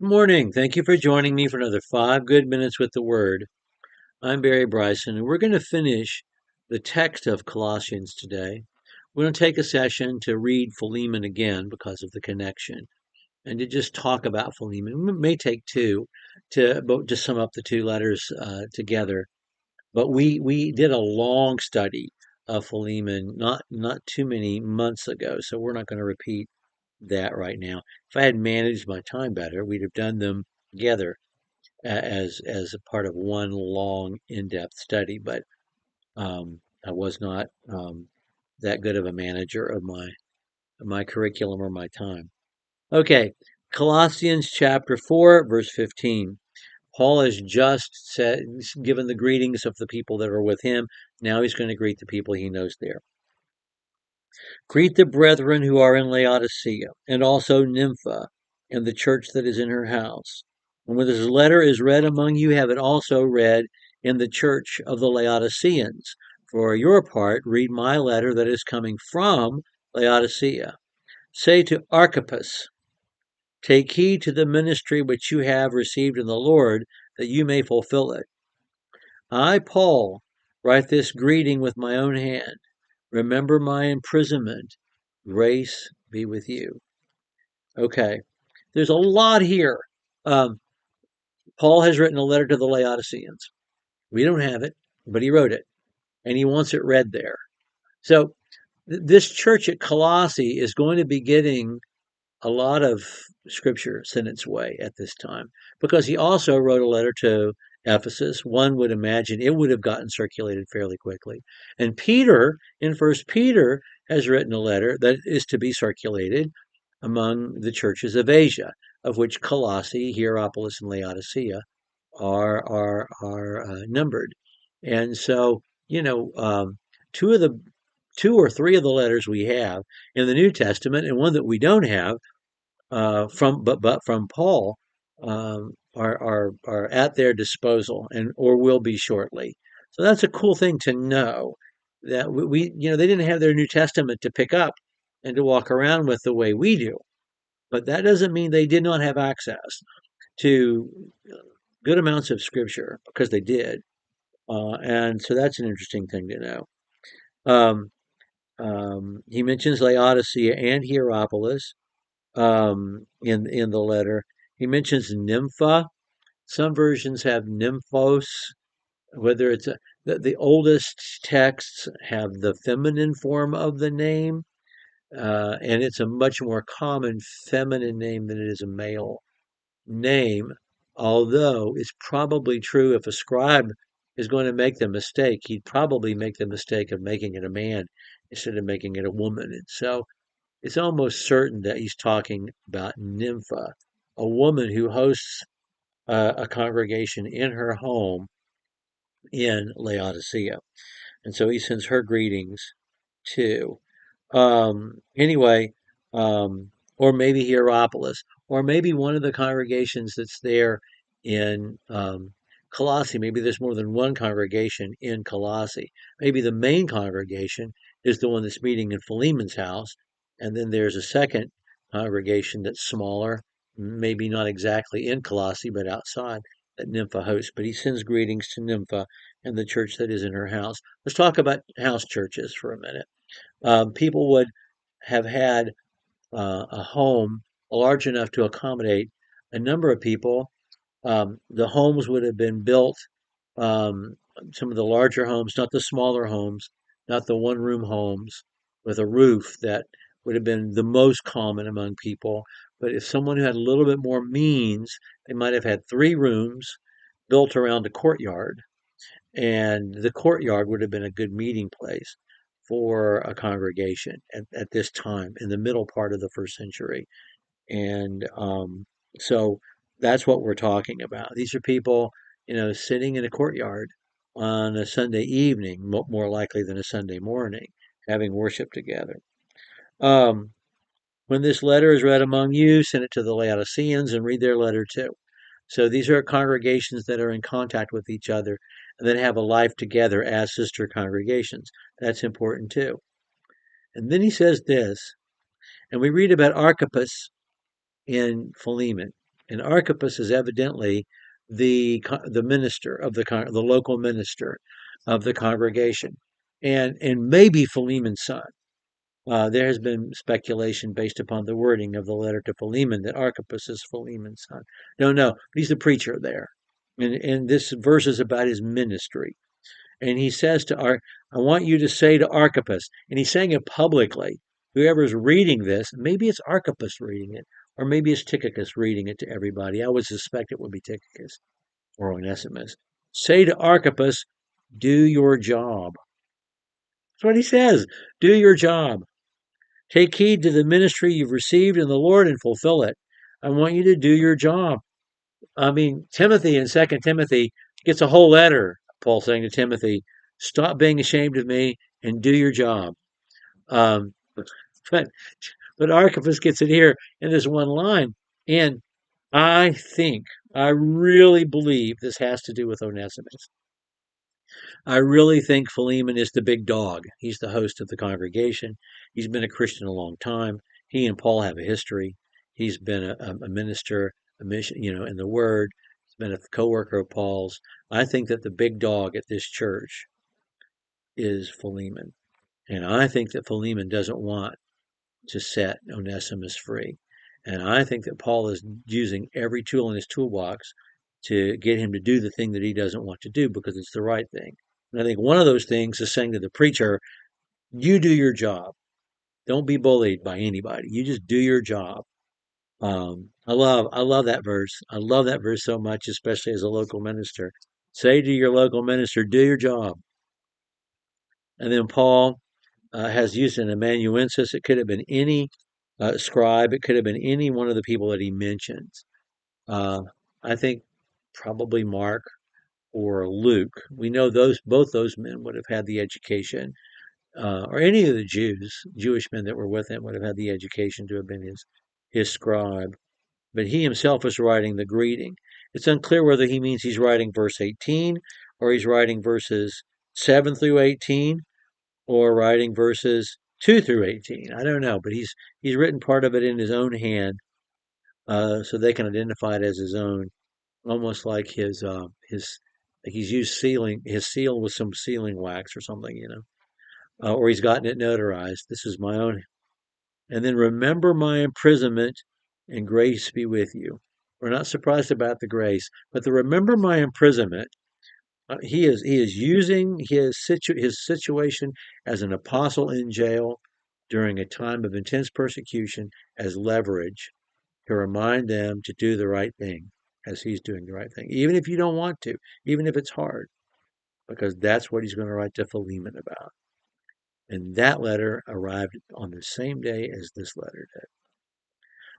Good morning. Thank you for joining me for another 5 good minutes with the Word. I'm Barry Bryson, and we're going to finish the text of Colossians today. We're going to take a session to read Philemon again because of the connection and to just talk about Philemon. It may take two to sum up the two letters together. But we did a long study of Philemon not too many months ago, so we're not going to repeat that right now. If I had managed my time better, we'd have done them together as a part of one long in-depth study. But I was not that good of a manager of my curriculum or my time. Okay, Colossians chapter 4, verse 15. Paul has just given the greetings of the people that are with him. Now he's going to greet the people he knows there. Greet the brethren who are in Laodicea, and also Nympha, and the church that is in her house. And when this letter is read among you, have it also read in the church of the Laodiceans. For your part, read my letter that is coming from Laodicea. Say to Archippus, take heed to the ministry which you have received in the Lord, that you may fulfill it. I, Paul, write this greeting with my own hand. Remember my imprisonment. Grace be with you. Okay, there's a lot here. Um, Paul has written a letter to the Laodiceans. We don't have it, but he wrote it, and he wants it read there. So this church at Colossae is going to be getting a lot of scripture sent its way at this time because he also wrote a letter to Ephesus. One would imagine it would have gotten circulated fairly quickly. And Peter, in First Peter, has written a letter that is to be circulated among the churches of Asia, of which Colossae, Hierapolis, and Laodicea are numbered. And so, two of the two or three of the letters we have in the New Testament, and one that we don't have from Paul, are at their disposal and or will be shortly. So that's a cool thing to know that they didn't have their New Testament to pick up and to walk around with the way we do. But that doesn't mean they did not have access to good amounts of scripture because they did. And so that's an interesting thing to know. Um, he mentions Laodicea and Hierapolis in the letter. He mentions Nympha. Some versions have Nymphos, whether it's the oldest texts have the feminine form of the name, and it's a much more common feminine name than it is a male name, although it's probably true if a scribe is going to make the mistake, he'd probably make the mistake of making it a man instead of making it a woman. And so it's almost certain that he's talking about Nympha, a woman who hosts a congregation in her home in Laodicea. And so he sends her greetings too. Anyway, or maybe Hierapolis, or maybe one of the congregations that's there in Colossae. Maybe there's more than one congregation in Colossae. Maybe the main congregation is the one that's meeting in Philemon's house, and then there's a second congregation that's smaller, maybe not exactly in Colossae, but outside that Nympha hosts. But he sends greetings to Nympha and the church that is in her house. Let's talk about house churches for a minute. People would have had a home large enough to accommodate a number of people. The homes would have been built, um, some of the larger homes, not the smaller homes, not the one room homes with a roof that would have been the most common among people. But if someone who had a little bit more means, they might have had 3 rooms built around a courtyard, and the courtyard would have been a good meeting place for a congregation at this time in the middle part of the first century. And so that's what we're talking about. These are people, sitting in a courtyard on a Sunday evening, more likely than a Sunday morning, having worship together. Um, when this letter is read among you, send it to the Laodiceans and read their letter too. So these are congregations that are in contact with each other and that have a life together as sister congregations. That's important too. And then he says this, and we read about Archippus in Philemon. And Archippus is evidently the minister of the local minister of the congregation, and maybe Philemon's son. There has been speculation based upon the wording of the letter to Philemon that Archippus is Philemon's son. Don't know. He's the preacher there. And this verse is about his ministry. And he says to I want you to say to Archippus, and he's saying it publicly. Whoever's reading this, maybe it's Archippus reading it, or maybe it's Tychicus reading it to everybody. I would suspect it would be Tychicus or Onesimus. Say to Archippus, do your job. That's what he says. Do your job. Take heed to the ministry you've received in the Lord and fulfill it. I want you to do your job. I mean, Timothy in 2 Timothy gets a whole letter, Paul saying to Timothy, stop being ashamed of me and do your job. Um, but, but Archippus gets it here in this one line. And I really believe this has to do with Onesimus. I really think Philemon is the big dog. He's the host of the congregation. He's been a Christian a long time. He and Paul have a history. He's been a minister, a mission, in the Word. He's been a co-worker of Paul's. I think that the big dog at this church is Philemon. And I think that Philemon doesn't want to set Onesimus free. And I think that Paul is using every tool in his toolbox to get him to do the thing that he doesn't want to do because it's the right thing. And I think one of those things is saying to the preacher, you do your job. Don't be bullied by anybody. You just do your job. I love that verse. I love that verse so much, especially as a local minister. Say to your local minister, do your job. And then Paul has used an amanuensis. It could have been any scribe. It could have been any one of the people that he mentions. I think probably Mark or Luke. We know both those men would have had the education, or any of the Jewish men that were with him would have had the education to have been his scribe. But he himself is writing the greeting. It's unclear whether he means he's writing verse 18 or he's writing verses 7 through 18 or writing verses 2 through 18. I don't know, but he's written part of it in his own hand, so they can identify it as his own, almost like like he's used his seal with some sealing wax or something, or he's gotten it notarized. This is my own. And then remember my imprisonment and grace be with you. We're not surprised about the grace, but the remember my imprisonment. He is using his situation as an apostle in jail during a time of intense persecution as leverage to remind them to do the right thing as he's doing the right thing, even if you don't want to, even if it's hard, because that's what he's going to write to Philemon about. And that letter arrived on the same day as this letter did.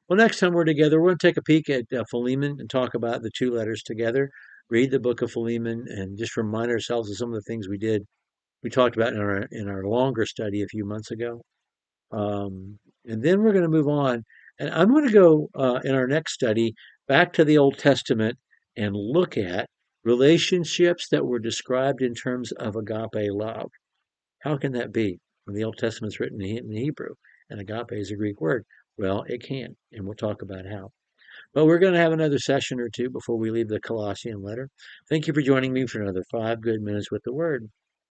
Well, next time we're together, we're going to take a peek at Philemon and talk about the two letters together, read the book of Philemon, and just remind ourselves of some of the things we talked about in our longer study a few months ago. And then we're going to move on. And I'm going to go in our next study back to the Old Testament and look at relationships that were described in terms of agape love. How can that be when the Old Testament's written in Hebrew and agape is a Greek word? Well, it can, and we'll talk about how. But we're going to have another session or two before we leave the Colossian letter. Thank you for joining me for another 5 good minutes with the Word.